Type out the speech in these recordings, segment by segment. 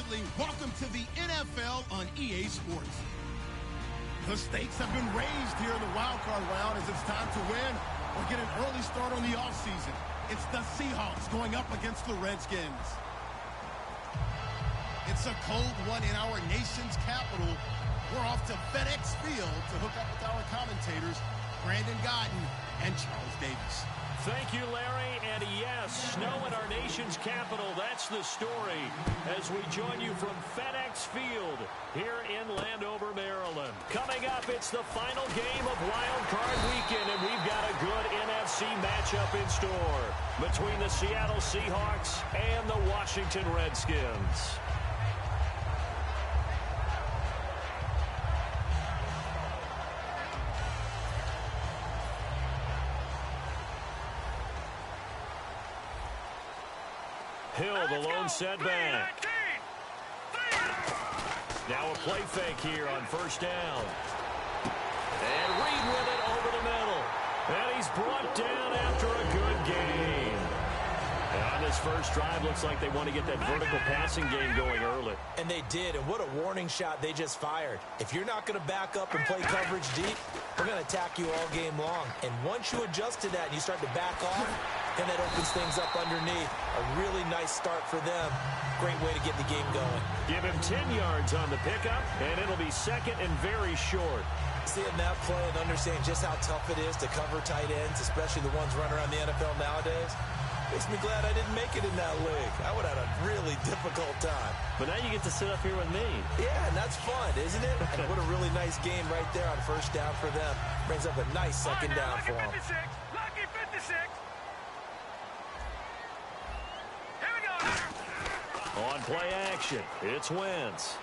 Bradley. Welcome to the NFL on EA Sports. The stakes have been raised here in the wildcard round as it's time to win or get an early start on the offseason. It's the Seahawks going up against the Redskins. It's a cold one in our nation's capital. We're off to FedEx Field to hook up with our commentators, Brandon Godden and Charles Davis. Thank you, Larry. And yes, snow in our nation's capital. That's the story as we join you from FedEx Field here in Landover, Maryland. Coming up, it's the final game of Wildcard Weekend, and we've got a good NFC matchup in store between the Seattle Seahawks and the Washington Redskins. Hill, the lone setback. Now a play fake here on first down. And Reed with it over the middle. And he's brought down after a good game. And on this first drive, looks like they want to get that vertical passing game going early. And they did, and what a warning shot they just fired. If you're not going to back up and play coverage deep, we're going to attack you all game long. And once you adjust to that and you start to back off, then that opens things up underneath. A really nice start for them. Great way to get the game going. Give him 10 yards on the pickup, and it'll be second and very short. Seeing that play and understanding just how tough it is to cover tight ends, especially the ones running around the NFL nowadays, makes me glad I didn't make it in that league. I would have had a really difficult time. But now you get to sit up here with me. Yeah, and that's fun, isn't it? And what a really nice game right there on first down for them. Brings up a nice second down for them. Lucky 56. Here we go. On play action, it's Wentz.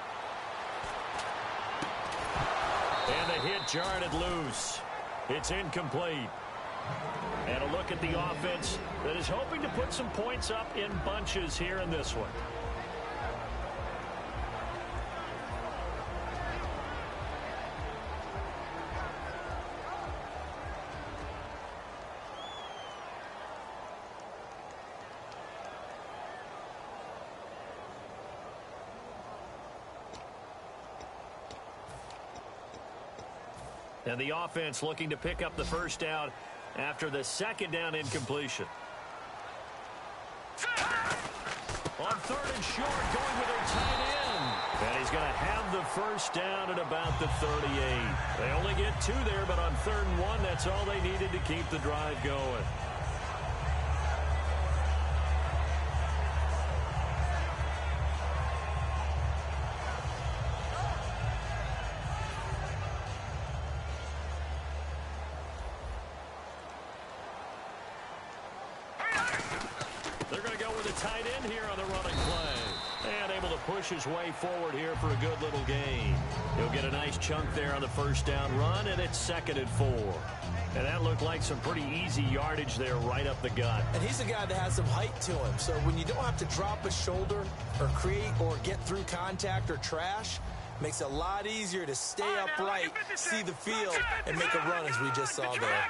And the hit jarred it loose. It's incomplete. And a look at the offense that is hoping to put some points up in bunches here in this one. And the offense looking to pick up the first down after the second down incompletion. On third and short, going with their tight end. And he's going to have the first down at about the 38. They only get 2 there, but on third and 1, that's all they needed to keep the drive going. Tight end here on the running play. And able to push his way forward here for a good little gain. He'll get a nice chunk there on the first down run, and it's 2nd and 4. And that looked like some pretty easy yardage there right up the gut. And he's a guy that has some height to him. So when you don't have to drop a shoulder or create or get through contact or trash, makes it a lot easier to stay upright, see the field, and make a run as we just saw there.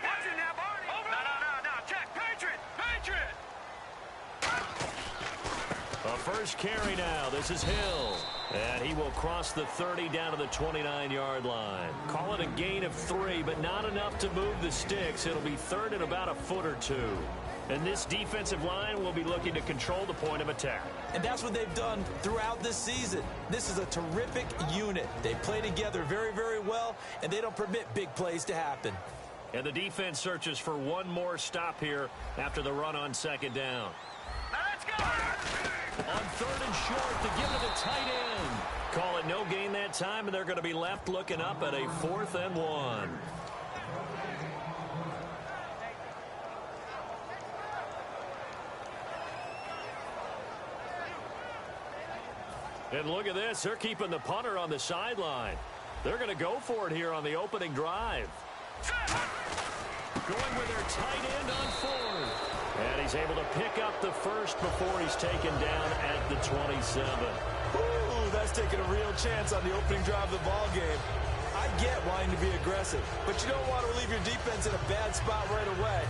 A first carry now. This is Hill. And he will cross the 30 down to the 29-yard line. Call it a gain of 3, but not enough to move the sticks. It'll be third and about a foot or 2. And this defensive line will be looking to control the point of attack. And that's what they've done throughout this season. This is a terrific unit. They play together very, very well, and they don't permit big plays to happen. And the defense searches for one more stop here after the run on second down. Let's go! On third and short to give it to the tight end. Call it no gain that time, and they're going to be left looking up at a 4th and 1. And look at this. They're keeping the punter on the sideline. They're going to go for it here on the opening drive. Going with their tight end on 4th. And he's able to pick up the first before he's taken down at the 27. Ooh, that's taking a real chance on the opening drive of the ball game. I get wanting to be aggressive, but you don't want to leave your defense in a bad spot right away.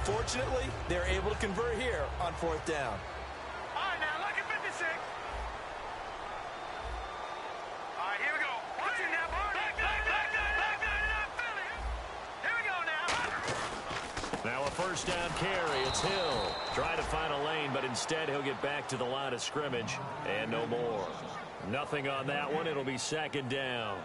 Fortunately, they're able to convert here on 4th down. All right, now, look at 56. first down carry. It's Hill. Try to find a lane, but instead he'll get back to the line of scrimmage and no more. Nothing on that one. It'll be second down.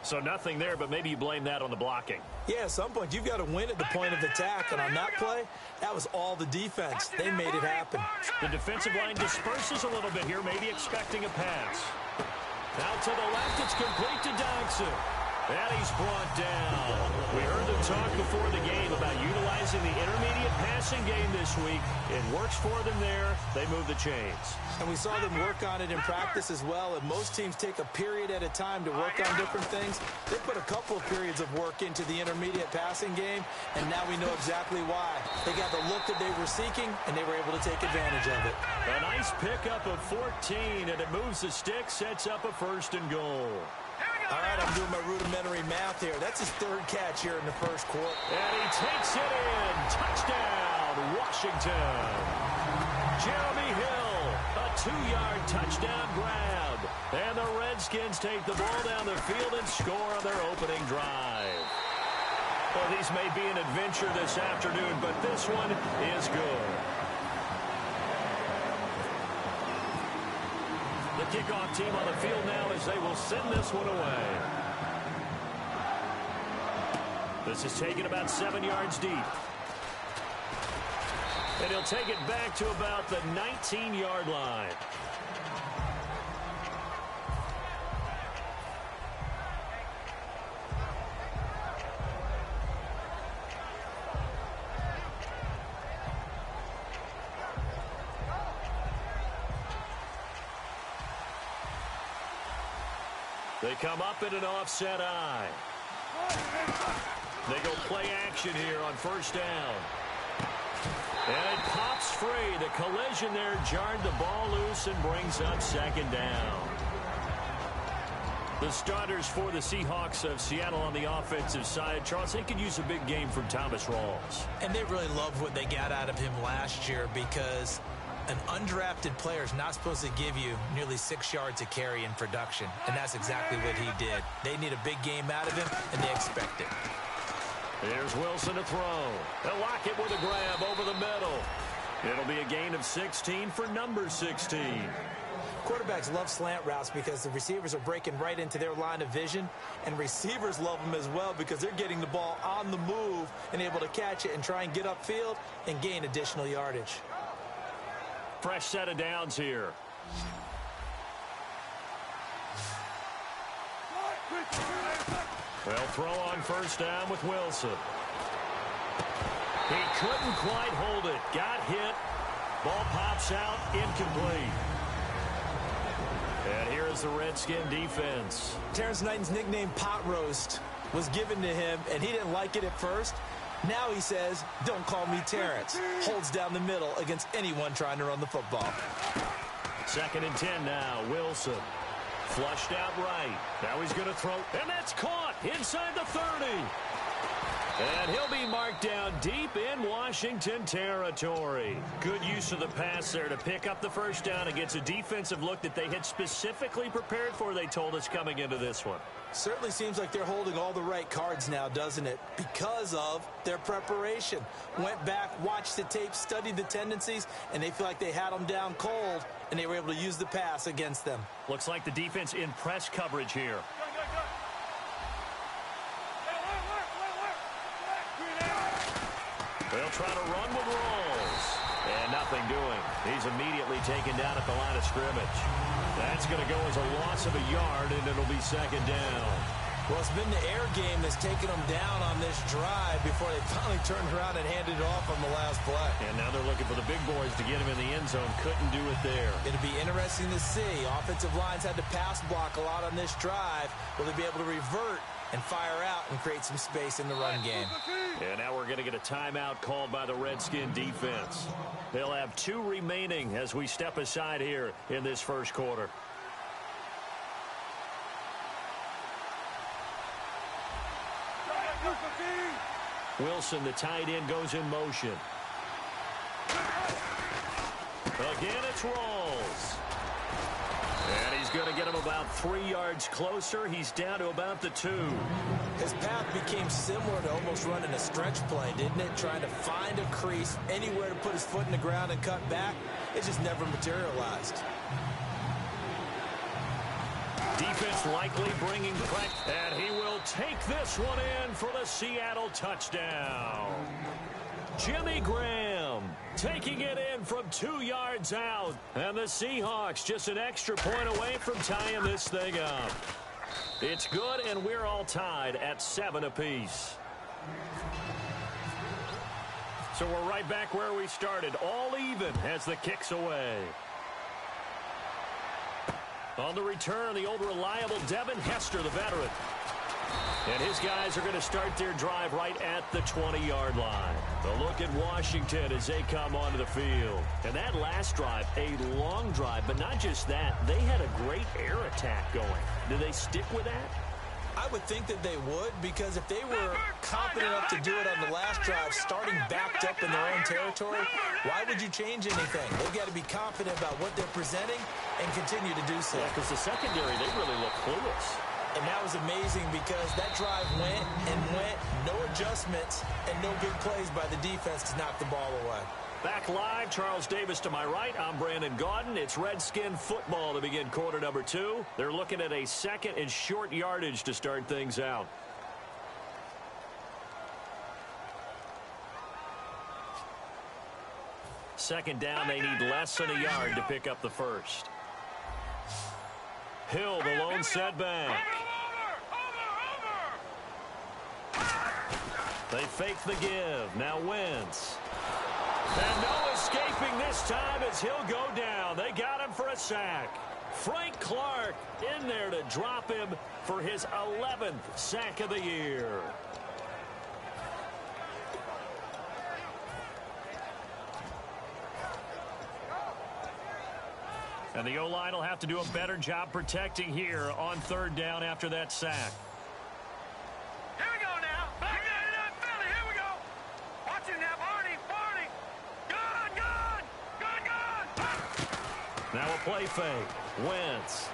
So nothing there, but maybe you blame that on the blocking. Yeah, at some point you've got to win at the point of attack, and on that play, that was all the defense. They made it happen. The defensive line disperses a little bit here, maybe expecting a pass. Now to the left, it's complete to Dodson. And he's brought down. We heard them talk before the game about utilizing the intermediate passing game this week. It works for them there. They move the chains. And we saw them work on it in practice as well. And most teams take a period at a time to work on different things. They put a couple of periods of work into the intermediate passing game, and now we know exactly why. They got the look that they were seeking, and they were able to take advantage of it. A nice pickup of 14, and it moves the stick, sets up a 1st and goal. All right, I'm doing my rudimentary math here. That's his 3rd catch here in the first quarter. And he takes it in. Touchdown, Washington. Jeremy Hill, a 2-yard touchdown grab. And the Redskins take the ball down the field and score on their opening drive. Well, these may be an adventure this afternoon, but this one is good. The kickoff team on the field now as they will send this one away. This is taken about 7 yards deep. And he'll take it back to about the 19-yard line. They come up in an offset eye. They go play action here on 1st down. And it pops free. The collision there jarred the ball loose and brings up 2nd down. The starters for the Seahawks of Seattle on the offensive side, Charles, they could use a big game from Thomas Rawls. And they really loved what they got out of him last year, because an undrafted player is not supposed to give you nearly 6 yards a carry in production, and that's exactly what he did. They need a big game out of him, and they expect it. Here's Wilson to throw. They'll lock it with a grab over the middle. It'll be a gain of 16 for number 16. Quarterbacks love slant routes because the receivers are breaking right into their line of vision, and receivers love them as well because they're getting the ball on the move and able to catch it and try and get upfield and gain additional yardage. Fresh set of downs here. They'll throw on 1st down with Wilson. He couldn't quite hold it. Got hit. Ball pops out. Incomplete. And here is the Redskin defense. Terrence Knighton's nickname, Pot Roast, was given to him, and he didn't like it at first. Now he says, "Don't call me Terrence." Holds down the middle against anyone trying to run the football. 2nd and 10 now. Wilson. Flushed out right. Now he's going to throw. And that's caught inside the 30. And he'll be marked down deep in Washington territory. Good use of the pass there to pick up the 1st down against a defensive look that they had specifically prepared for, they told us, coming into this one. Certainly seems like they're holding all the right cards now, doesn't it? Because of their preparation. Went back, watched the tape, studied the tendencies, and they feel like they had them down cold, and they were able to use the pass against them. Looks like the defense in press coverage here. They'll try to run with Rawls. And nothing doing. He's immediately taken down at the line of scrimmage. That's going to go as a loss of a yard, and it'll be 2nd down. Well, it's been the air game that's taken them down on this drive before they finally turned around and handed it off on the last play. And now they're looking for the big boys to get him in the end zone. Couldn't do it there. It'll be interesting to see. Offensive lines had to pass block a lot on this drive. Will they be able to revert and fire out and create some space in the run game? And now we're going to get a timeout called by the Redskin defense. They'll have 2 remaining as we step aside here in this first quarter. Wilson, the tight end, goes in motion. Again, it's Rawls. And he's going to get him about 3 yards closer. He's down to about the 2. His path became similar to almost running a stretch play, didn't it? Trying to find a crease, anywhere to put his foot in the ground and cut back. It just never materialized. Defense likely bringing pressure, and he will take this one in for the Seattle touchdown. Jimmy Graham taking it in from 2 yards out, and the Seahawks just an extra point away from tying this thing up. It's good, and we're all tied at 7 apiece. So we're right back where we started, all even as the kick's away. On the return, the old reliable Devin Hester, the veteran. And his guys are going to start their drive right at the 20-yard line. A look at Washington as they come onto the field. And that last drive, a long drive, but not just that. They had a great air attack going. Do they stick with that? I would think that they would, because if they were confident enough to do it on the last drive, starting backed up in their own territory, why would you change anything? They've got to be confident about what they're presenting and continue to do so. Yeah, because the secondary, they really look clueless. And that was amazing because that drive went and went, no adjustments, and no big plays by the defense to knock the ball away. Back live, Charles Davis to my right. I'm Brandon Gaudin. It's Redskin football to begin quarter number 2. They're looking at a second and short yardage to start things out. Second down, they need less than a yard to pick up the first. Hill, the lone setback. They fake the give. Now Wentz. And no escaping this time as he'll go down. They got him for a sack. Frank Clark in there to drop him for his 11th sack of the year. And the O-line will have to do a better job protecting here on third down after that sack. Here we go now. Back in Philly. Here we go. Watch him now. Barney. Gone. Now a play fake. Wentz.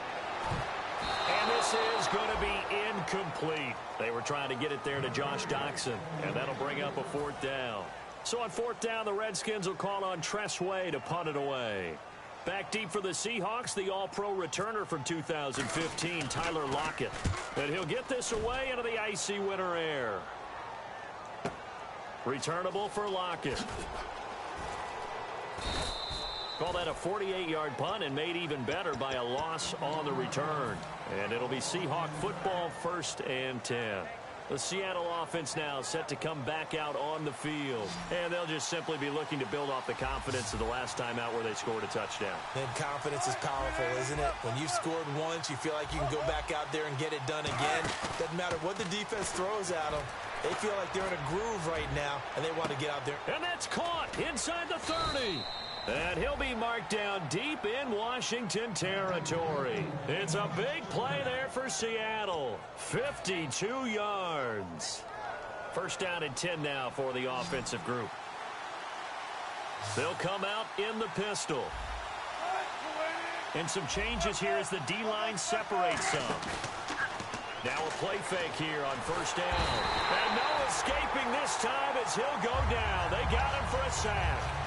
And this is going to be incomplete. They were trying to get it there to Josh Doxson, and that'll bring up a fourth down. So on fourth down, the Redskins will call on Tress Way to punt it away. Back deep for the Seahawks, the all-pro returner from 2015, Tyler Lockett. And he'll get this away into the icy winter air. Returnable for Lockett. Call that a 48-yard punt and made even better by a loss on the return. And it'll be Seahawk football 1st and 10. The Seattle offense now set to come back out on the field. And they'll just simply be looking to build off the confidence of the last time out where they scored a touchdown. And confidence is powerful, isn't it? When you've scored once, you feel like you can go back out there and get it done again. Doesn't matter what the defense throws at them. They feel like they're in a groove right now, and they want to get out there. And that's caught inside the 30. And he'll be marked down deep in Washington territory. It's a big play there for Seattle. 52 yards. First down and 10 now for the offensive group. They'll come out in the pistol. And some changes here as the D-line separates some. Now a play fake here on first down. And no escaping this time as he'll go down. They got him for a sack.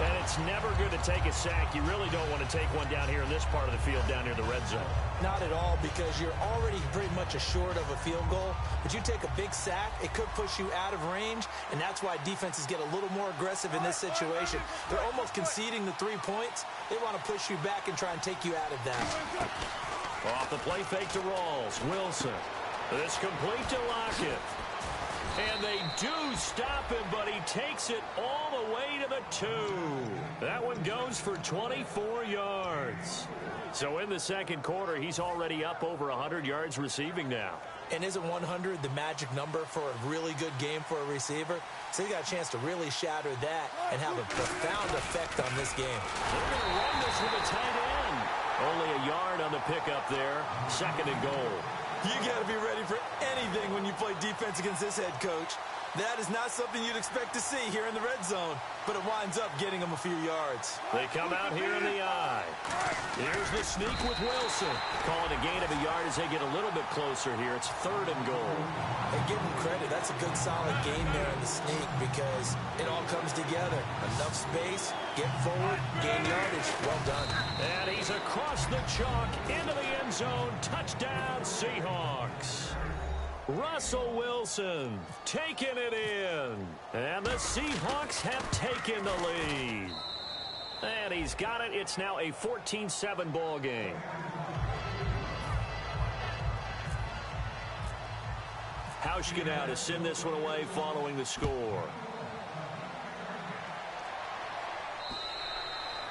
And it's never good to take a sack. You really don't want to take one down here in this part of the field down near the red zone. Not at all, because you're already pretty much assured of a field goal. But you take a big sack, it could push you out of range, and that's why defenses get a little more aggressive in this situation. They're almost conceding the 3 points. They want to push you back and try and take you out of that. Off the play fake to Rawls. Wilson. This complete to Lockett. And they do stop him, but he takes it all the way to the 2. That one goes for 24 yards. So in the second quarter, he's already up over 100 yards receiving now. And isn't 100 the magic number for a really good game for a receiver? So he got a chance to really shatter that and have a profound effect on this game. They're going to run this with a tight end. Only a yard on the pickup there. Second and goal. You got to be ready for anything when you play defense against this head coach. That is not something you'd expect to see here in the red zone, but it winds up getting them a few yards. They come out here in the eye. Here's the sneak with Wilson. Calling a gain of a yard as they get a little bit closer here. It's 3rd and goal. Hey, give them credit. That's a good, solid gain there in the sneak because it all comes together. Enough space, get forward, gain yardage. Well done. And he's across the chalk into the end zone. Touchdown, Seahawks. Russell Wilson taking it in. And the Seahawks have taken the lead. And he's got it. It's now a 14-7 ball game. Hauschka now to send this one away following the score.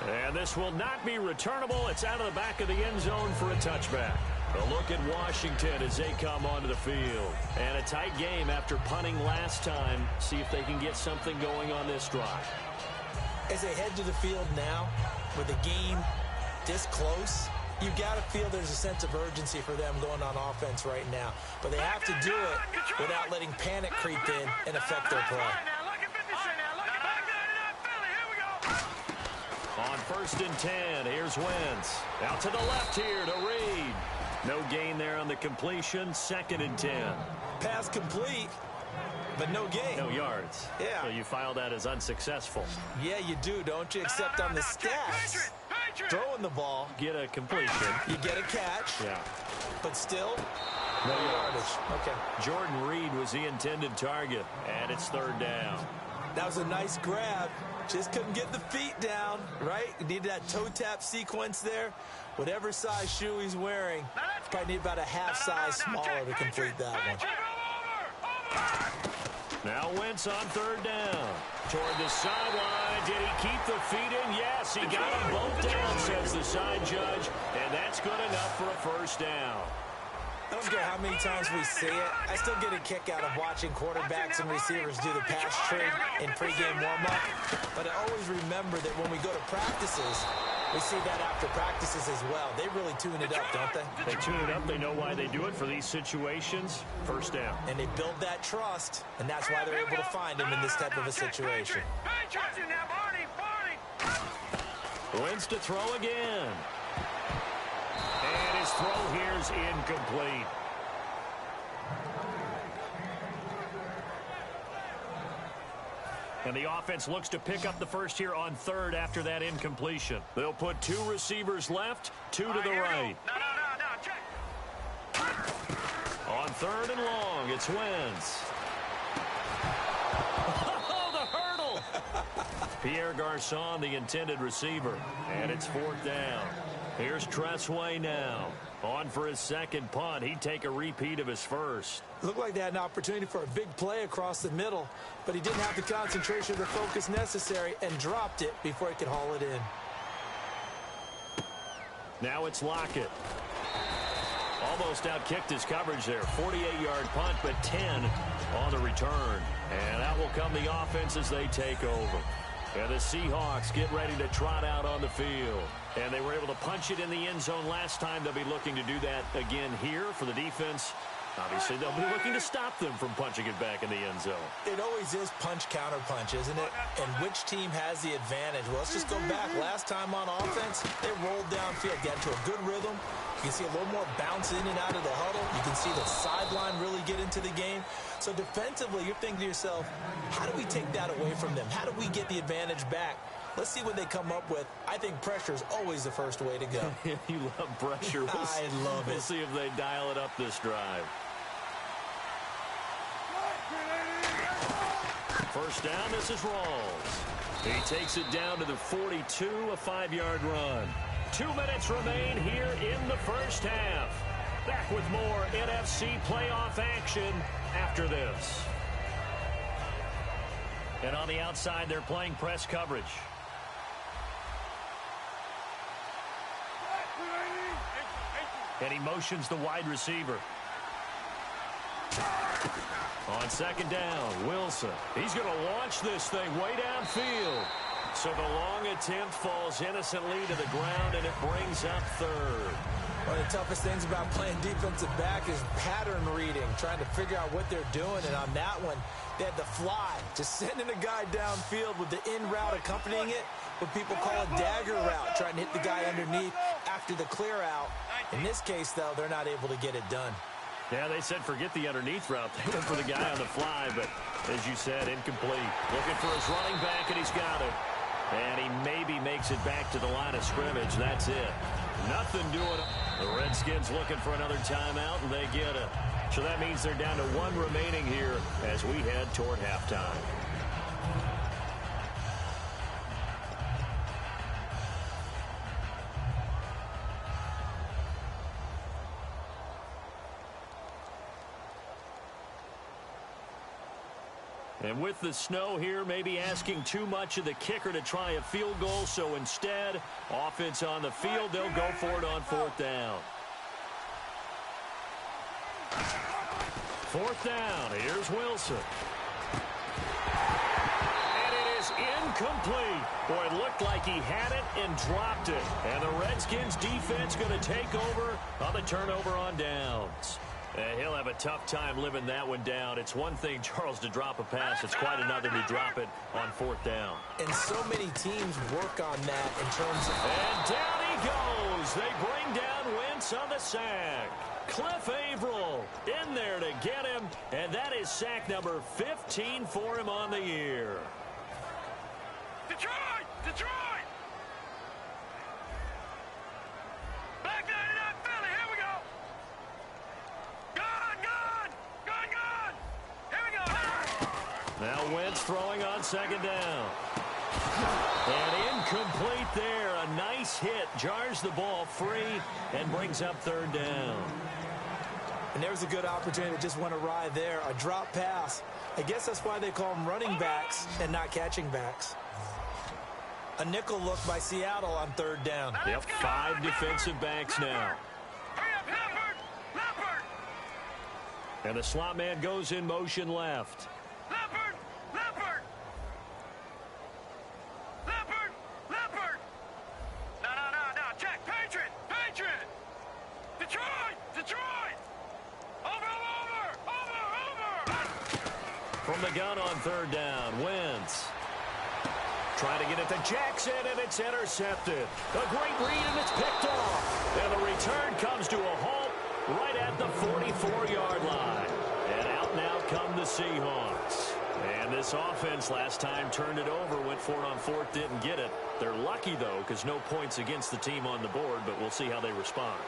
And this will not be returnable. It's out of the back of the end zone for a touchback. A look at Washington as they come onto the field. And a tight game after punting last time. See if they can get something going on this drive. As they head to the field now, with the game this close, you got to feel there's a sense of urgency for them going on offense right now. But they have to do it without letting panic creep in and affect their play. On 1st and 10, here's Wentz. Out to the left here to Reed. No gain there on the completion. 2nd and 10. Pass complete, but no gain. No yards. Yeah. So you file that as unsuccessful. Yeah, you do, don't you? Except on the stats. Throwing the ball. Get a completion. You get a catch. Yeah. But still, no yardage. Okay. Jordan Reed was the intended target, and it's 3rd down. That was a nice grab. Just couldn't get the feet down, right? You needed that toe tap sequence there. Whatever size shoe he's wearing, probably need about a half size smaller to complete that one. Now Wentz on 3rd down. Toward the sideline. Did he keep the feet in? Yes, he got them both down, says the side judge. And that's good enough for a 1st down. I don't care how many times we see it. I still get a kick out of watching quarterbacks and receivers do the pass trade in pregame warm-up. But I always remember that when we go to practices, we see that after practices as well. They really tune it up, don't they? They tune it up. They know why they do it for these situations. 1st down. And they build that trust, and that's why they're able to find him in this type of a situation. Wentz to throw again. And his throw here's incomplete. And the offense looks to pick up the first here on 3rd after that incompletion. They'll put 2 receivers left, 2 to the right. On 3rd and long, it's Wentz. Oh, the hurdle! Pierre Garçon, the intended receiver. And it's 4th down. Here's Tressway now. On for his 2nd punt. He'd take a repeat of his 1st. Looked like they had an opportunity for a big play across the middle, but he didn't have the concentration or the focus necessary and dropped it before he could haul it in. Now it's Lockett. Almost outkicked his coverage there. 48-yard punt, but 10 on the return. And that will come the offense as they take over. And the Seahawks get ready to trot out on the field. And they were able to punch it in the end zone last time. They'll be looking to do that again here for the defense. Obviously, they'll be looking to stop them from punching it back in the end zone. It always is punch-counter-punch, isn't it? And which team has the advantage? Well, let's just go back. Last time on offense, they rolled downfield, got into a good rhythm. You can see a little more bounce in and out of the huddle. You can see the sideline really get into the game. So defensively, you're thinking to yourself, how do we take that away from them? How do we get the advantage back? Let's see what they come up with. I think pressure is always the first way to go. You love pressure. I love it. We'll see if they dial it up this drive. 1st down, this is Rawls. He takes it down to the 42, a 5-yard run. 2 minutes remain here in the 1st half. Back with more NFC playoff action after this. And on the outside, they're playing press coverage. And he motions the wide receiver. On 2nd down, Wilson. He's going to launch this thing way downfield. So the long attempt falls innocently to the ground, and it brings up 3rd. One of the toughest things about playing defensive back is pattern reading, trying to figure out what they're doing. And on that one, they had the fly, just sending a guy downfield with the in route accompanying it, what people call a dagger route, trying to hit the guy underneath after the clear out. In this case, though, they're not able to get it done. Yeah, they said forget the underneath route. They went for the guy on the fly, but as you said, incomplete. Looking for his running back, and he's got it. And he maybe makes it back to the line of scrimmage. That's it. Nothing doing. The Redskins looking for another timeout, and they get it. So that means they're down to one remaining here as we head toward halftime. And with the snow here, maybe asking too much of the kicker to try a field goal. So instead, offense on the field, they'll go for it on fourth down. Fourth down, here's Wilson. And it is incomplete. Boy, it looked like he had it and dropped it. And the Redskins defense going to take over on the turnover on downs. And he'll have a tough time living that one down. It's one thing, Charles, to drop a pass. It's quite another to drop it on fourth down. And so many teams work on that in terms of... And down he goes. They bring down Wentz on the sack. Cliff Averill in there to get him. And that is sack number 15 for him on the year. Detroit! Detroit! Back 99 Philly, here we go! Gone! Here we go! Now Wentz throwing on second down. And incomplete there. A nice hit. Jars the ball free and brings up third down. And there's a good opportunity to just went awry there. A drop pass. I guess that's why they call them running backs and not catching backs. A nickel look by Seattle on third down. Yep, 5 defensive backs now. Leopard! And the slot man goes in motion left. Leopard! No, check! Patriot! Detroit! Over! From the gun on third down, Wentz. Trying to get it to Jackson, and it's intercepted. A great read, and it's picked off. And the return comes to a halt right at the 44-yard line. And out now come the Seahawks. And this offense last time turned it over, went for it on fourth, didn't get it. They're lucky, though, because no points against the team on the board, but we'll see how they respond.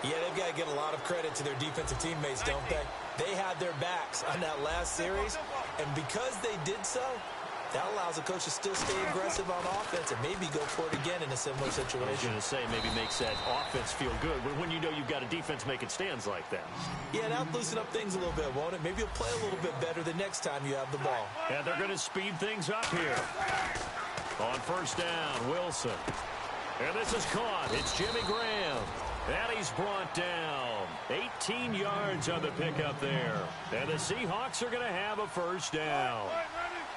Yeah, they've got to give a lot of credit to their defensive teammates, don't they? They had their backs on that last series, and because they did so, that allows the coach to still stay aggressive on offense and maybe go for it again in a similar situation. I was going to say, maybe makes that offense feel good when you know you've got a defense making stands like that. Yeah, that'll loosen up things a little bit, won't it? Maybe you'll play a little bit better the next time you have the ball. And they're going to speed things up here. On first down, Wilson. And this is caught. It's Jimmy Graham. And he's brought down. 18 yards on the pickup there. And the Seahawks are going to have a first down.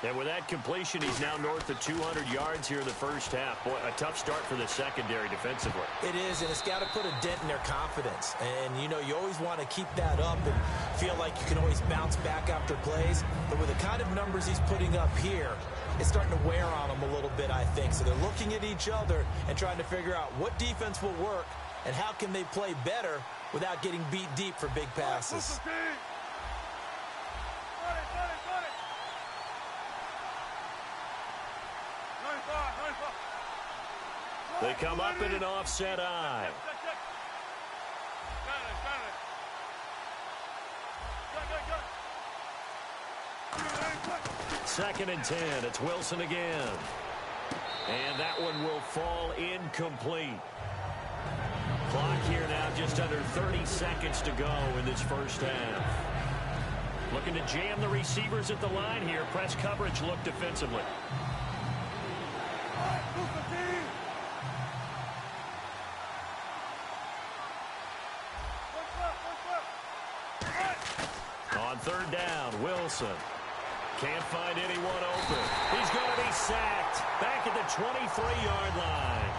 And with that completion, he's now north of 200 yards here in the first half. Boy, a tough start for the secondary defensively. It is, and it's got to put a dent in their confidence. And, you know, you always want to keep that up and feel like you can always bounce back after plays. But with the kind of numbers he's putting up here, it's starting to wear on them a little bit, I think. So they're looking at each other and trying to figure out what defense will work and how can they play better without getting beat deep for big passes. They come up in an offset eye. Second and 10. It's Wilson again. And that one will fall incomplete. Clock here now just under 30 seconds to go in this first half. Looking to jam the receivers at the line here. Press coverage look defensively. On third down, Wilson. Can't find anyone open. He's going to be sacked back at the 23-yard line.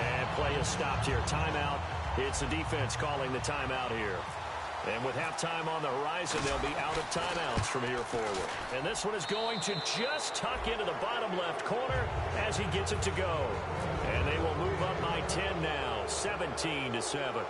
And play is stopped here. Timeout It's the defense calling the timeout here. And with halftime on the horizon, they'll be out of timeouts from here forward. And this one is going to just tuck into the bottom left corner as he gets it to go. And they will move up by 10 now, 17-7.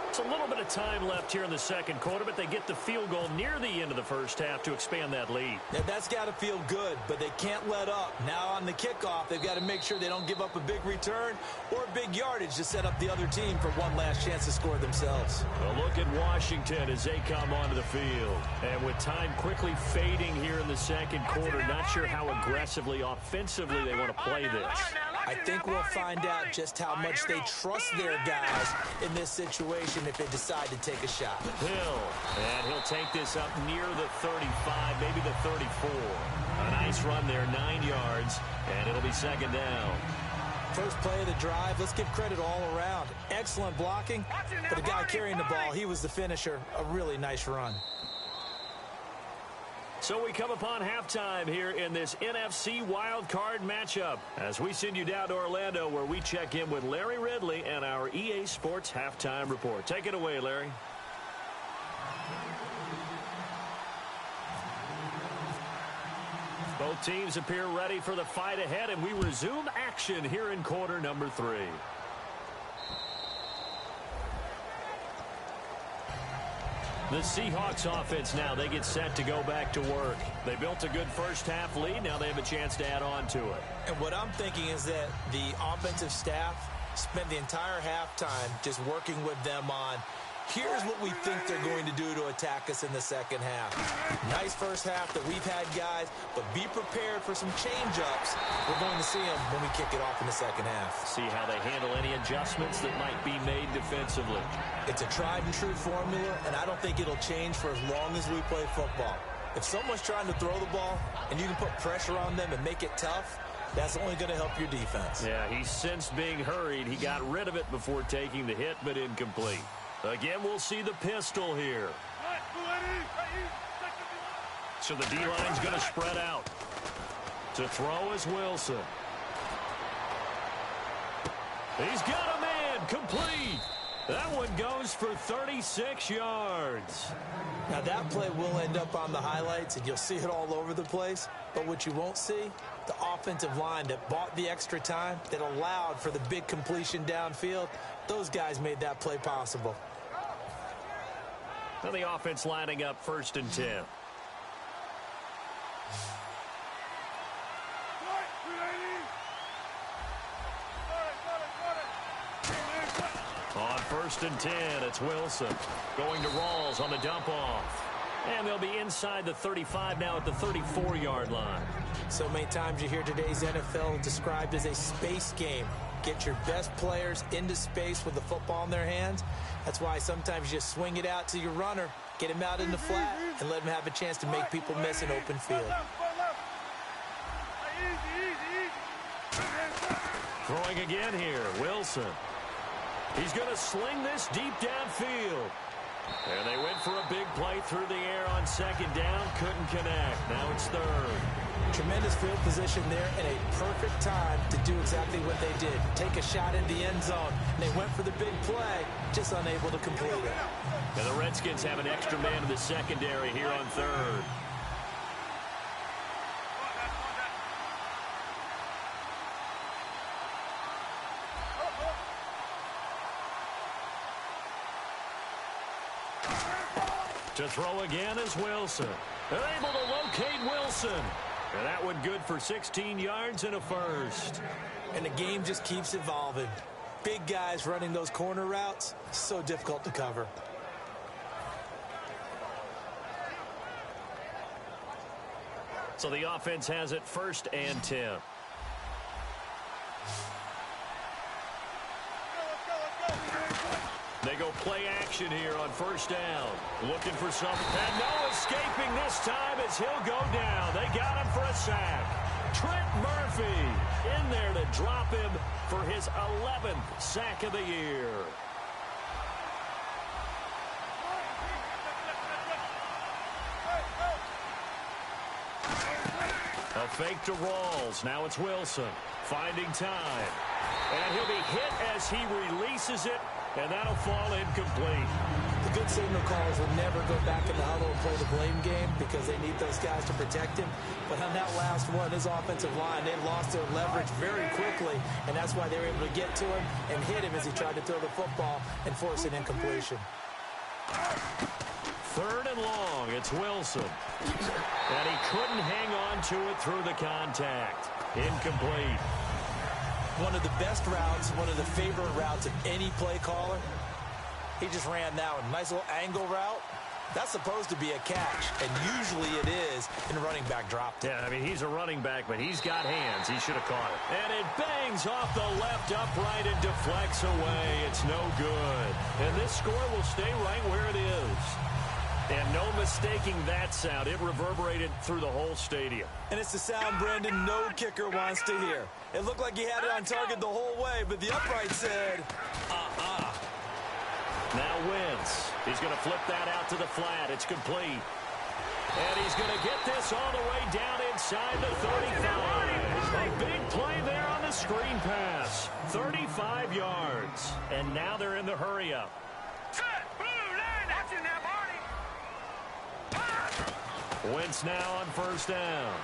It's a little bit of time left here in the second quarter, but they get the field goal near the end of the first half to expand that lead. Yeah, that's got to feel good, but they can't let up. Now on the kickoff, they've got to make sure they don't give up a big return or big yardage to set up the other team for one last chance to score themselves. A look at Washington as they come onto the field. And with time quickly fading here in the second quarter, not sure how aggressively, offensively they want to play this. I think we'll find out just how much they trust their guys in this situation if they decide to take a shot. And he'll take this up near the 35, maybe the 34. A nice run there, 9 yards, and it'll be second down. First play of the drive, let's give credit all around. Excellent blocking, but the guy carrying the ball, he was the finisher. A really nice run. So we come upon halftime here in this NFC Wildcard matchup as we send you down to Orlando where we check in with Larry Ridley and our EA Sports Halftime Report. Take it away, Larry. Both teams appear ready for the fight ahead, and we resume action here in quarter number 3. The Seahawks offense now, they get set to go back to work. They built a good first half lead. Now they have a chance to add on to it. And what I'm thinking is that the offensive staff spent the entire halftime just working with them on, here's what we think they're going to do to attack us in the second half. Nice first half that we've had, guys, but be prepared for some change-ups. We're going to see them when we kick it off in the second half. See how they handle any adjustments that might be made defensively. It's a tried-and-true formula, and I don't think it'll change for as long as we play football. If someone's trying to throw the ball and you can put pressure on them and make it tough, that's only going to help your defense. Yeah, he sensed being hurried. He got rid of it before taking the hit, but incomplete. Again, we'll see the pistol here. So the D-line's going to spread out. To throw is Wilson. He's got a man, complete. That one goes for 36 yards. Now that play will end up on the highlights, and you'll see it all over the place. But what you won't see, the offensive line that bought the extra time, that allowed for the big completion downfield, those guys made that play possible. And the offense lining up 1st and 10. On 1st and 10, it's Wilson going to Rawls on the dump off. And they'll be inside the 35 now at the 34-yard line. So many times you hear today's NFL described as a space game. Get your best players into space with the football in their hands. That's why sometimes you just swing it out to your runner, get him out in the flat, and let him have a chance to make people miss an open field. Throwing again here, Wilson. He's going to sling this deep downfield. And they went for a big play through the air on 2nd down. Couldn't connect. Now it's 3rd. Tremendous field position there and a perfect time to do exactly what they did. Take a shot in the end zone. They went for the big play, just unable to complete it. And the Redskins have an extra man in the secondary here on 3rd. To throw again is Wilson. They're able to locate Wilson. And that one good for 16 yards and a first. And the game just keeps evolving. Big guys running those corner routes, so difficult to cover. So the offense has it 1st and 10. They go play action here on 1st down. Looking for something. And no escaping this time as he'll go down. They got him for a sack. Trent Murphy in there to drop him for his 11th sack of the year. A fake to Rawls. Now it's Wilson finding time. And he'll be hit as he releases it and that'll fall incomplete. The good signal callers will never go back in the huddle and play the blame game because they need those guys to protect him. But on that last one, his offensive line, they lost their leverage very quickly, and that's why they were able to get to him and hit him as he tried to throw the football and force an incompletion. 3rd and long. It's Wilson. And he couldn't hang on to it through the contact. Incomplete. One of the best routes, one of the favorite routes of any play caller. He just ran that one. Nice little angle route. That's supposed to be a catch, and usually it is, and the running back dropped it. Yeah, I mean, he's a running back, but he's got hands. He should have caught it. And it bangs off the left upright and deflects away. It's no good. And this score will stay right where it is. And no mistaking that sound. It reverberated through the whole stadium. And it's the sound, Brendan, no kicker wants to hear. It looked like he had it on target the whole way, but the upright said, Now Wentz. He's going to flip that out to the flat. It's complete. And he's going to get this all the way down inside the 35. A big play there on the screen pass. 35 yards. And now they're in the hurry-up. Wentz now on 1st down.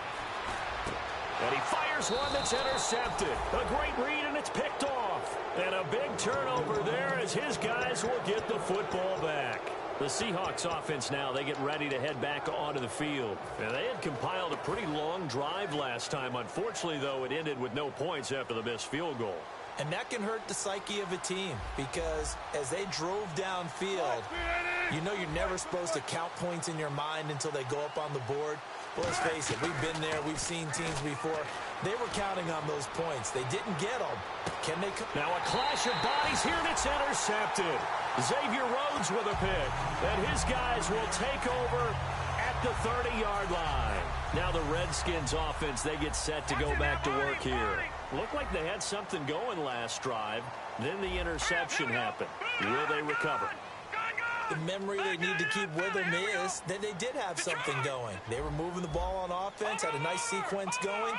And he fires one that's intercepted. A great read, and it's picked off. And a big turnover there as his guys will get the football back. The Seahawks offense now, they get ready to head back onto the field. And they had compiled a pretty long drive last time. Unfortunately, though, it ended with no points after the missed field goal. And that can hurt the psyche of a team because as they drove downfield, you know you're never supposed to count points in your mind until they go up on the board. Well, let's face it, we've been there. We've seen teams before. They were counting on those points. They didn't get them. Can they? Now a clash of bodies here, and it's intercepted. Xavier Rhodes with a pick. And his guys will take over at the 30-yard line. Now the Redskins offense, they get set to go back to work here. Looked like they had something going last drive. Then the interception happened. Will they recover? The memory they need to keep with them is that they did have something going. They were moving the ball on offense, had a nice sequence going.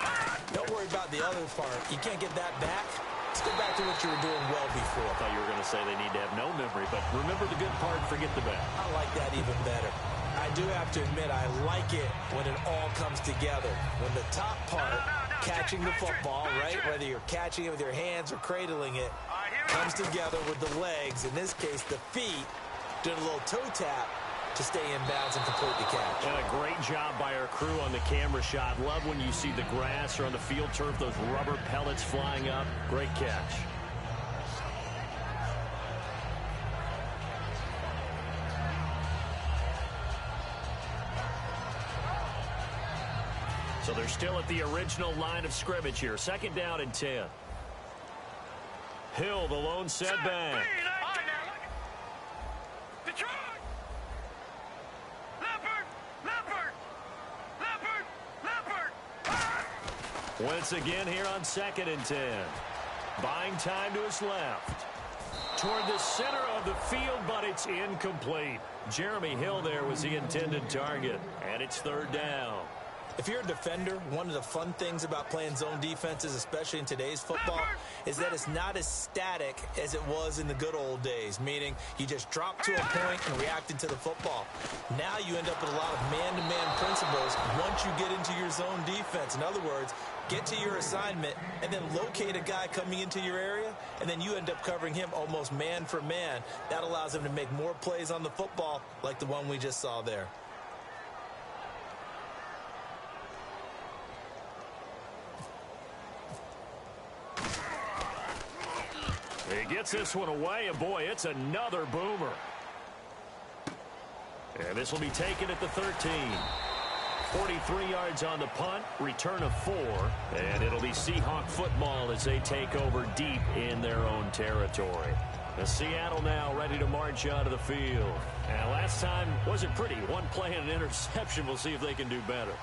Don't worry about the other part. You can't get that back. Let's go back to what you were doing well before. I thought you were going to say they need to have no memory, but remember the good part, forget the bad. I like that even better. I do have to admit, I like it when it all comes together. When the top part, catching the football, right, whether you're catching it with your hands or cradling it, comes together with the legs, in this case the feet, doing a little toe tap to stay in bounds and complete the catch. And a great job by our crew on the camera shot. Love when you see the grass or on the field turf, those rubber pellets flying up. Great catch. So they're still at the original line of scrimmage here. 2nd down and 10. Hill, the lone setback. Wentz again here on 2nd and 10. Buying time to his left. Toward the center of the field, but it's incomplete. Jeremy Hill there was the intended target. And it's 3rd down. If you're a defender, one of the fun things about playing zone defenses, especially in today's football, is that it's not as static as it was in the good old days, meaning you just drop to a point and reacted to the football. Now you end up with a lot of man-to-man principles once you get into your zone defense. In other words, get to your assignment and then locate a guy coming into your area, and then you end up covering him almost man for man. That allows him to make more plays on the football like the one we just saw there. He gets this one away, and boy, it's another boomer. And this will be taken at the 13. 43 yards on the punt, return of 4, and it'll be Seahawk football as they take over deep in their own territory. The Seattle now ready to march out of the field. And last time wasn't pretty. One play and an interception. We'll see if they can do better.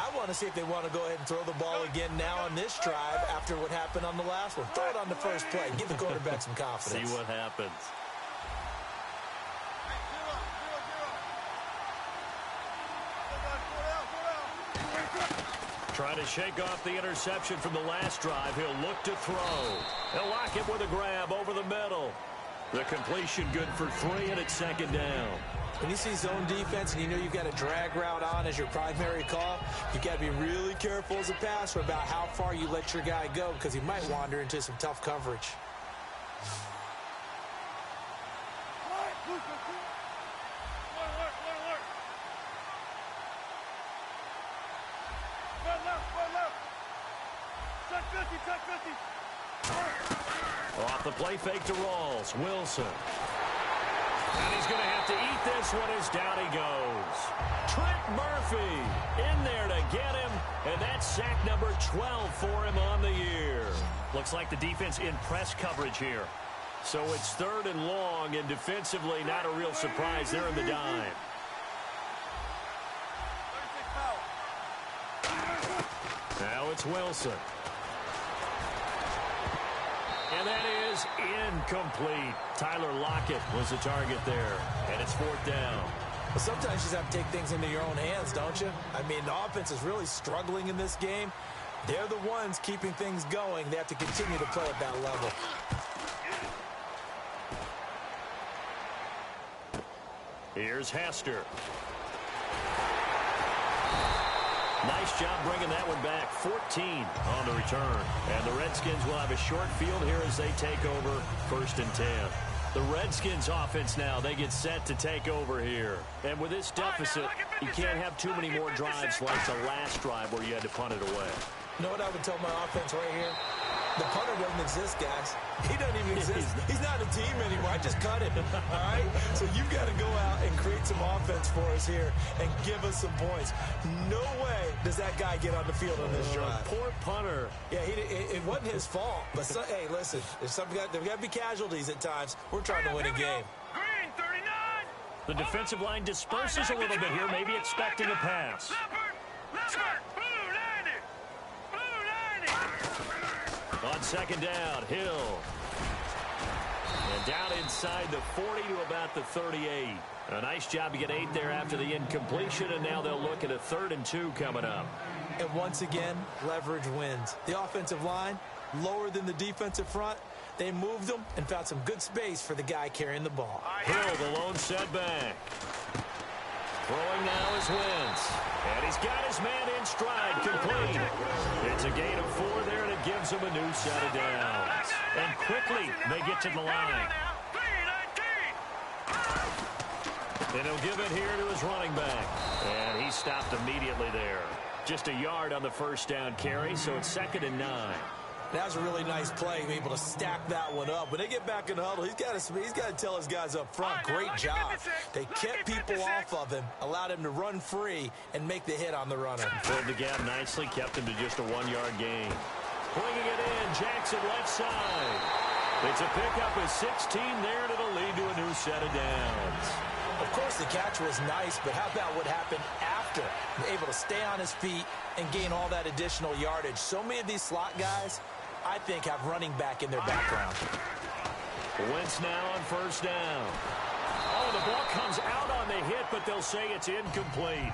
I want to see if they want to go ahead and throw the ball again now on this drive after what happened on the last one. Throw it on the first play. Give the quarterback some confidence. See what happens. Trying to shake off the interception from the last drive. He'll look to throw. They'll lock it with a grab over the middle. The completion good for 3, and it's second down. When you see zone defense and you know you've got a drag route on as your primary call, you've got to be really careful as a passer about how far you let your guy go because he might wander into some tough coverage. Off the play fake to Rawls. Wilson. And he's going to have to eat this one as down he goes. Trent Murphy in there to get him, and that's sack number 12 for him on the year. Looks like the defense in press coverage here. So it's 3rd and long, and defensively not a real surprise. They're in the dime. Now it's Wilson. And that is incomplete. Tyler Lockett was the target there, and it's 4th down. Well, sometimes you just have to take things into your own hands, don't you? I mean, the offense is really struggling in this game. They're the ones keeping things going. They have to continue to play at that level. Here's Hester. Nice job bringing that one back. 14 on the return. And the Redskins will have a short field here as they take over 1st and 10. The Redskins offense now, they get set to take over here. And with this deficit, you can't have too many more drives like the last drive where you had to punt it away. You know what I would tell my offense right here? The punter doesn't exist, guys. He doesn't even exist. He's not a team anymore. I just cut him, all right? So you've got to go out and create some offense for us here and give us some points. No way does that guy get on the field on this drive. Poor punter. Yeah, it wasn't his fault. But, hey, listen, there's got to be casualties at times. We're trying to win a game. Green, 39. The defensive line disperses a little bit here, maybe expecting a pass. Leopard, blue 90. Blue 90. On second down, Hill. And down inside the 40 to about the 38. A nice job to get 8 there after the incompletion, and now they'll look at a 3rd and 2 coming up. And once again, leverage wins. The offensive line, lower than the defensive front. They moved them and found some good space for the guy carrying the ball. Hill, the lone setback. Throwing now is Wentz. And he's got his man in stride, complete. It's a gain of 4 there, and it gives him a new set of downs. And quickly, they get to the line. And he'll give it here to his running back. And he stopped immediately there. Just a yard on the 1st down carry, so it's 2nd and 9. That was a really nice play, able to stack that one up. When they get back in the huddle, he's got to tell his guys up front, great job. They kept people off of him, allowed him to run free, and make the hit on the runner. Filled the gap nicely, kept him to just a 1-yard gain. Bringing it in, Jackson left side. It's a pickup of 16 there, and it'll lead to a new set of downs. Of course, the catch was nice, but how about what happened after? Able to stay on his feet and gain all that additional yardage. So many of these slot guys, I think, have running back in their background. Wentz now on 1st down. Oh, the ball comes out on the hit, but they'll say it's incomplete.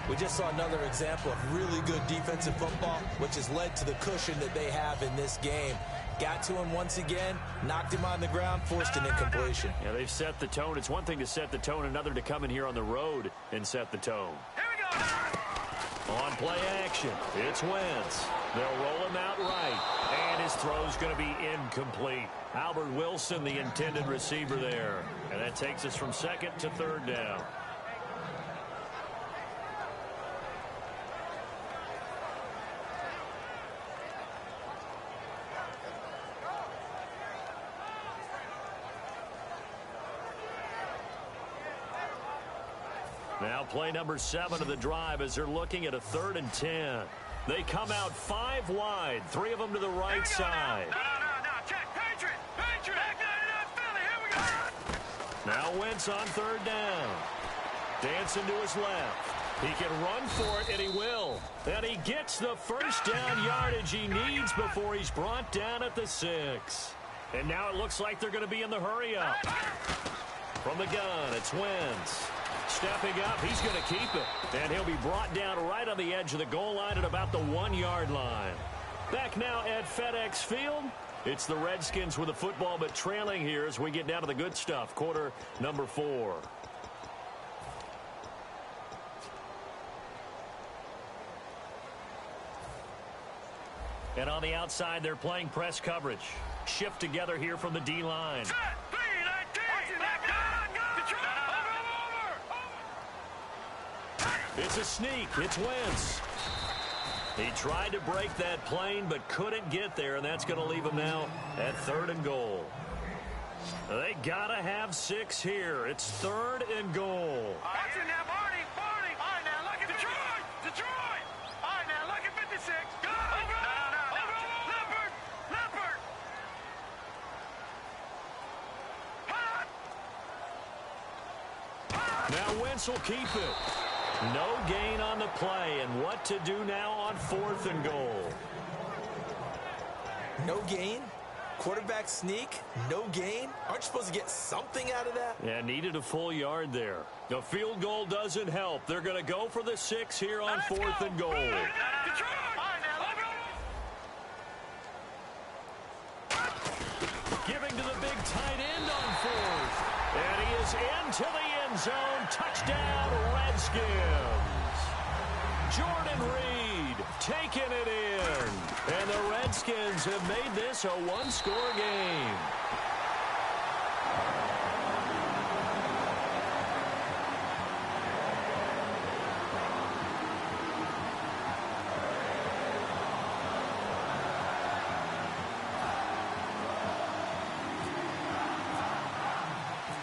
We just saw another example of really good defensive football, which has led to the cushion that they have in this game. Got to him once again, knocked him on the ground, forced an incompletion. Yeah, they've set the tone. It's one thing to set the tone, another to come in here on the road and set the tone. Here we go. On play action, it's Wentz. They'll roll him out right, and his throw's going to be incomplete. Albert Wilson, the intended receiver there. And that takes us from 2nd to 3rd down. Now play number 7 of the drive as they're looking at a 3rd and 10. They come out 5 wide, 3 of them to the right side. No. Check. Patriot. Philly. Here we go. Now Wentz on 3rd down. Dancing to his left. He can run for it, and he will. And he gets the 1st down yardage he needs before he's brought down at the 6. And now it looks like they're going to be in the hurry up. From the gun, it's Wentz. Stepping up, he's going to keep it. And he'll be brought down right on the edge of the goal line at about the 1-yard line. Back now at FedEx Field, It's the Redskins with the football, but trailing here as we get down to the good stuff. Quarter number 4. And on the outside, they're playing press coverage. Shift together here from the D-line. It's a sneak. It's Wentz. He tried to break that plane but couldn't get there, and that's going to leave him now at 3rd and goal. They got to have 6 here. It's 3rd and goal. Watch it now, Barney. All right, now, look at Detroit. All right, now, look at 56. Go. Leopard. Now Wentz will keep it. No gain on the play, and what to do now on 4th and goal. No gain? Quarterback sneak? No gain? Aren't you supposed to get something out of that? Yeah, needed a full yard there. The field goal doesn't help. They're going to go for the 6 here on 4th and goal. Giving to the big tight end on 4th. And he is into the end zone. Touchdown, Redskins. Jordan Reed taking it in. And the Redskins have made this a one-score game.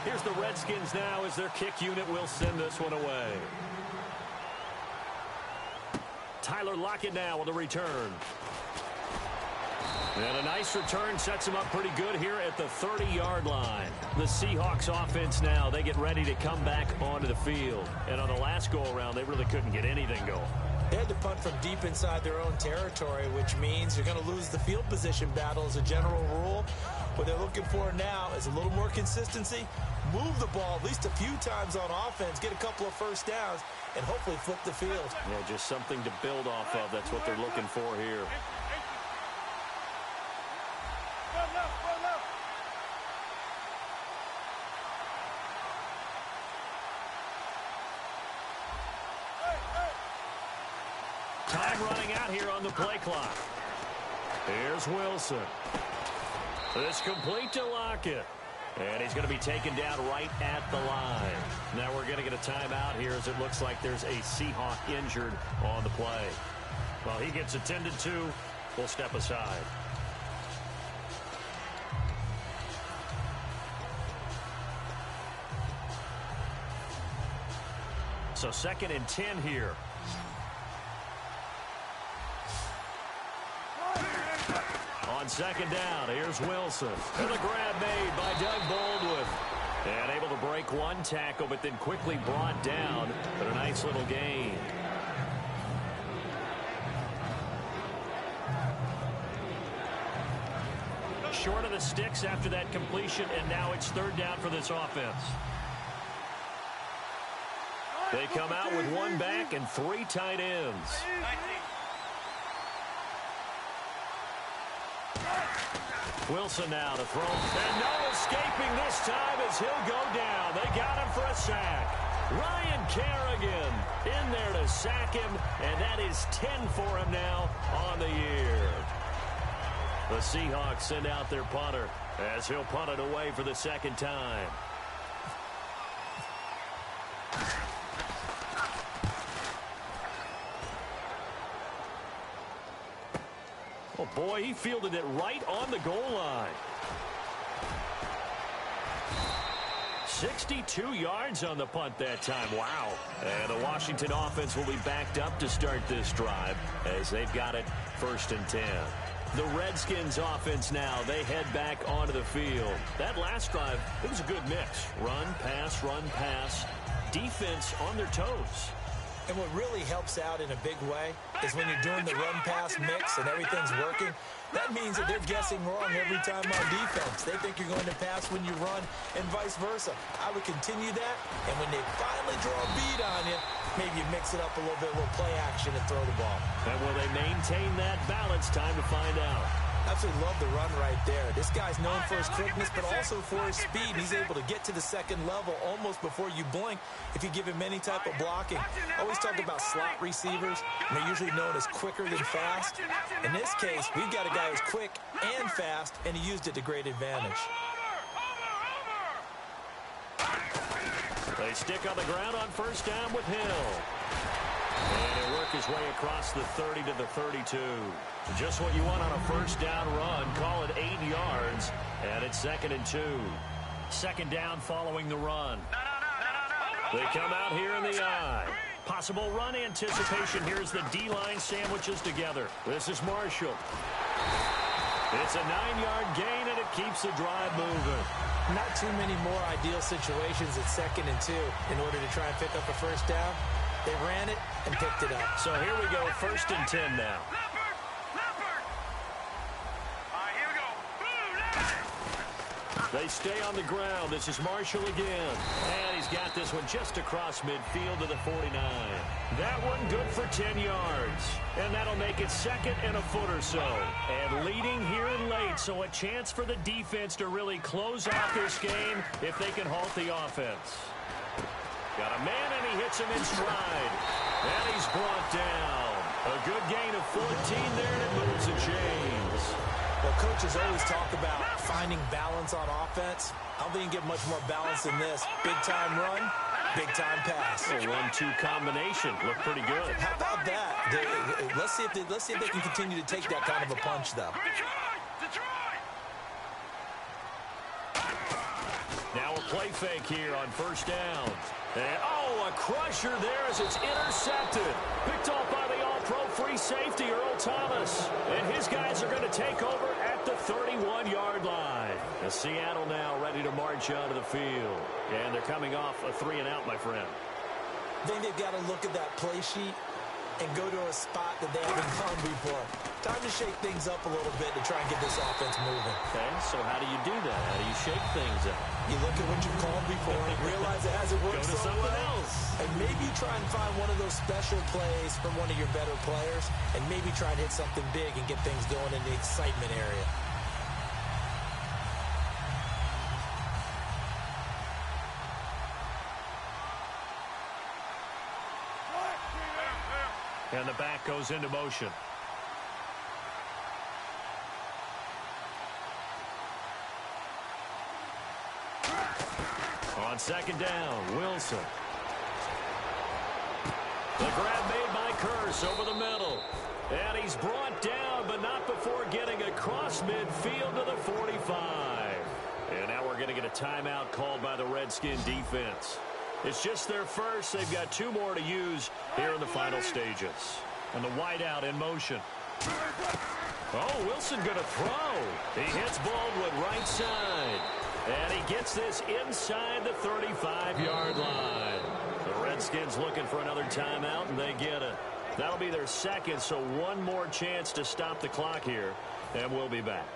Here's the Redskins now as their kick unit will send this one away. Tyler Lockett now with a return. And a nice return sets him up pretty good here at the 30-yard line. The Seahawks offense now, they get ready to come back onto the field. And on the last go-around, they really couldn't get anything going. They had to punt from deep inside their own territory, which means you're going to lose the field position battle as a general rule. What they're looking for now is a little more consistency, move the ball at least a few times on offense, get a couple of first downs, and hopefully flip the field. Yeah, just something to build off of. That's what they're looking for here. Time running out here on the play clock. Here's Wilson. This complete to Lockett. And he's going to be taken down right at the line. Now we're going to get a timeout here as it looks like there's a Seahawk injured on the play. Well, he gets attended to. We'll step aside. So 2nd and 10 here. On 2nd down, here's Wilson. And the grab made by Doug Baldwin. And able to break one tackle, but then quickly brought down. But a nice little gain. Short of the sticks after that completion, and now it's 3rd down for this offense. They come out with one back and 3 tight ends. Wilson now to throw. And no escaping this time as he'll go down. They got him for a sack. Ryan Kerrigan in there to sack him, and that is 10 for him now on the year. The Seahawks send out their punter as he'll punt it away for the 2nd time. Oh, boy, he fielded it right on the goal line. 62 yards on the punt that time. Wow. And the Washington offense will be backed up to start this drive as they've got it 1st and 10. The Redskins offense now, they head back onto the field. That last drive, it was a good mix. Run, pass, defense on their toes. And what really helps out in a big way is when you're doing the run-pass mix and everything's working, that means that they're guessing wrong every time on defense. They think you're going to pass when you run and vice versa. I would continue that, and when they finally draw a bead on you, maybe you mix it up a little bit, a little play action and throw the ball. And will they maintain that balance? Time to find out. Absolutely love the run right there. This guy's known for his quickness, but also for his speed. He's able to get to the second level almost before you blink if you give him any type of blocking. I always talk about slot receivers, and they're usually known as quicker than fast. In this case, we've got a guy who's quick and fast, and he used it to great advantage. They stick on the ground on first down with Hill. And he'll work his way across the 30 to the 32. Just what you want on a first down run. Call it 8 yards. And it's 2nd and 2. Second down following the run. They come out here in the I. Possible run anticipation. Here's the D-line sandwiches together. This is Marshall. It's a 9-yard gain, and it keeps the drive moving. Not too many more ideal situations at 2nd and 2 in order to try and pick up a first down. They ran it and picked it up. So here we go, 1st and 10 now. They stay on the ground. This is Marshall again. And he's got this one just across midfield to the 49. That one good for 10 yards. And that'll make it 2nd and a foot or so. And leading here in late, so a chance for the defense to really close out this game if they can halt the offense. Got a man, and he hits him in stride. And he's brought down. A good gain of 14 there, and it moves the chains. Well, coaches always talk about finding balance on offense. I don't think you can get much more balance than this. Big-time run, big-time pass. A 1-2 combination. Looked pretty good. How about that? Let's see if they can continue to take that kind of a punch, though. Now a play fake here on first down. And, a crusher there as it's intercepted. Picked off by the all-pro free safety, Earl Thomas. And his guys are going to take over at the 31-yard line. And Seattle now ready to march onto the field. And they're coming off a 3-and-out, my friend. I think they've got to look at that play sheet and go to a spot that they haven't gone before. Time to shake things up a little bit to try and get this offense moving. Okay, so how do you do that? How do you shake things up? You look at what you've called before and realize it hasn't worked Go to so something well. else. And maybe try and find one of those special plays from one of your better players and maybe try and hit something big and get things going in the excitement area. And the back goes into motion. On second down, Wilson. The grab made by Curse over the middle. And he's brought down, but not before getting across midfield to the 45. And now we're going to get a timeout called by the Redskin defense. It's just their first. They've got 2 more to use here in the final stages. And the wideout in motion. Oh, Wilson going to throw. He hits Baldwin right side. And he gets this inside the 35-yard line. The Redskins looking for another timeout, and they get it. That'll be their second, so one more chance to stop the clock here, and we'll be back.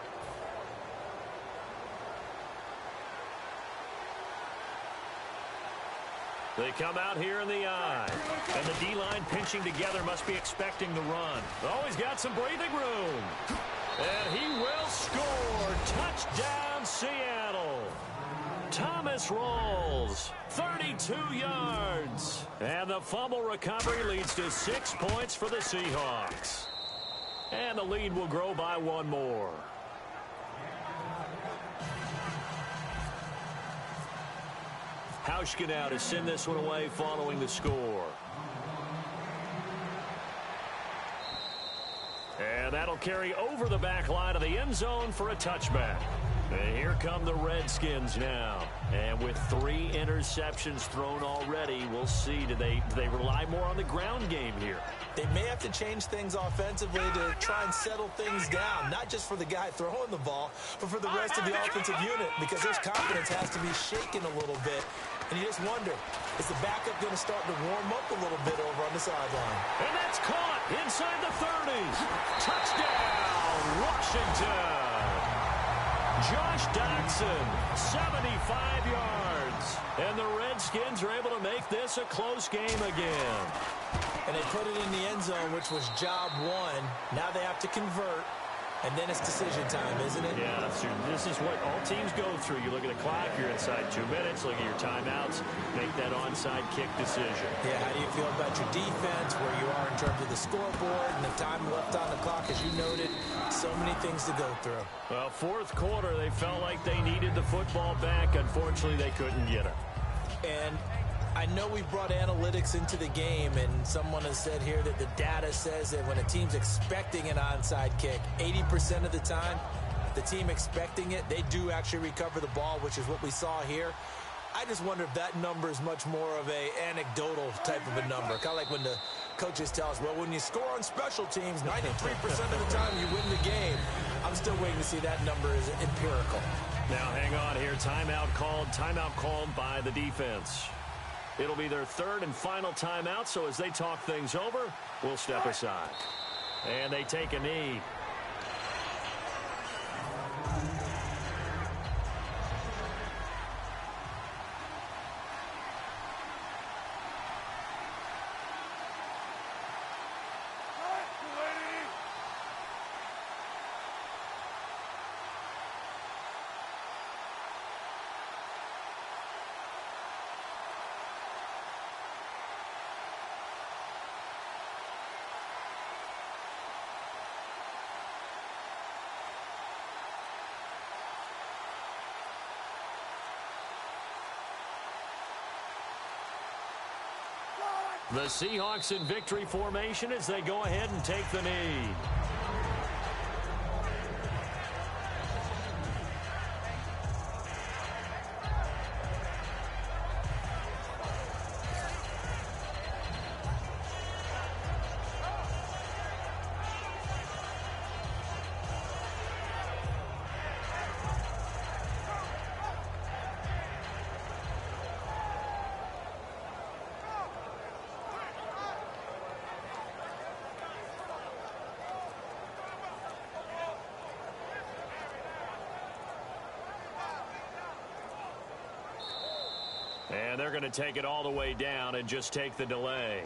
They come out here in the I. And the D-line pinching together must be expecting the run. Oh, he's got some breathing room. And he will score. Touchdown, Seattle. Thomas rolls. 32 yards. And the fumble recovery leads to 6 points for the Seahawks. And the lead will grow by 1 more. Hauschka now to send this one away following the score. And that'll carry over the back line of the end zone for a touchback. And here come the Redskins now. And with 3 interceptions thrown already, we'll see. Do they rely more on the ground game here? They may have to change things offensively to try and settle things down, not just for the guy throwing the ball, but for the rest of the offensive unit, because his confidence has to be shaken a little bit. And you just wonder, is the backup going to start to warm up a little bit over on the sideline? And that's caught inside the 30s. Touchdown, Washington. Josh Doctson, 75 yards. And the Redskins are able to make this a close game again. And they put it in the end zone, which was job 1. Now they have to convert. And then it's decision time, isn't it? Yeah, this is what all teams go through. You look at the clock, you're inside 2 minutes, look at your timeouts, make that onside kick decision. Yeah, how do you feel about your defense, where you are in terms of the scoreboard and the time left on the clock, as you noted? So many things to go through. Well, fourth quarter, they felt like they needed the football back. Unfortunately, they couldn't get it. And I know we brought analytics into the game, and someone has said here that the data says that when a team's expecting an onside kick, 80% of the time, the team expecting it, they do actually recover the ball, which is what we saw here. I just wonder if that number is much more of a anecdotal type of a number. Kind of like when the coaches tell us, well, when you score on special teams, 93% of the time you win the game. I'm still waiting to see that number is empirical. Now, hang on here. Timeout called by the defense. It'll be their third and final timeout, so as they talk things over, we'll step aside. And they take a knee. The Seahawks in victory formation as they go ahead and take the knee. And they're going to take it all the way down and just take the delay.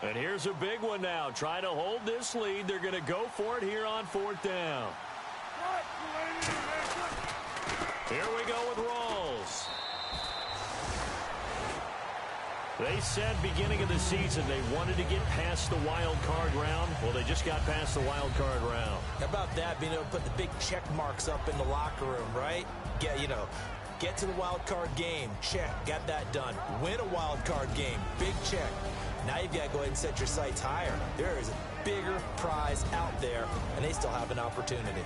And here's a big one now. Try to hold this lead. They're going to go for it here on fourth down. Here we go with Rawls. They said beginning of the season they wanted to get past the wild card round. Well, they just got past the wild card round. How about that, being able to put the big check marks up in the locker room, right? Get to the wild card game. Check. Got that done. Win a wild card game. Big check. Now you've got to go ahead and set your sights higher. There is a bigger prize out there, and they still have an opportunity.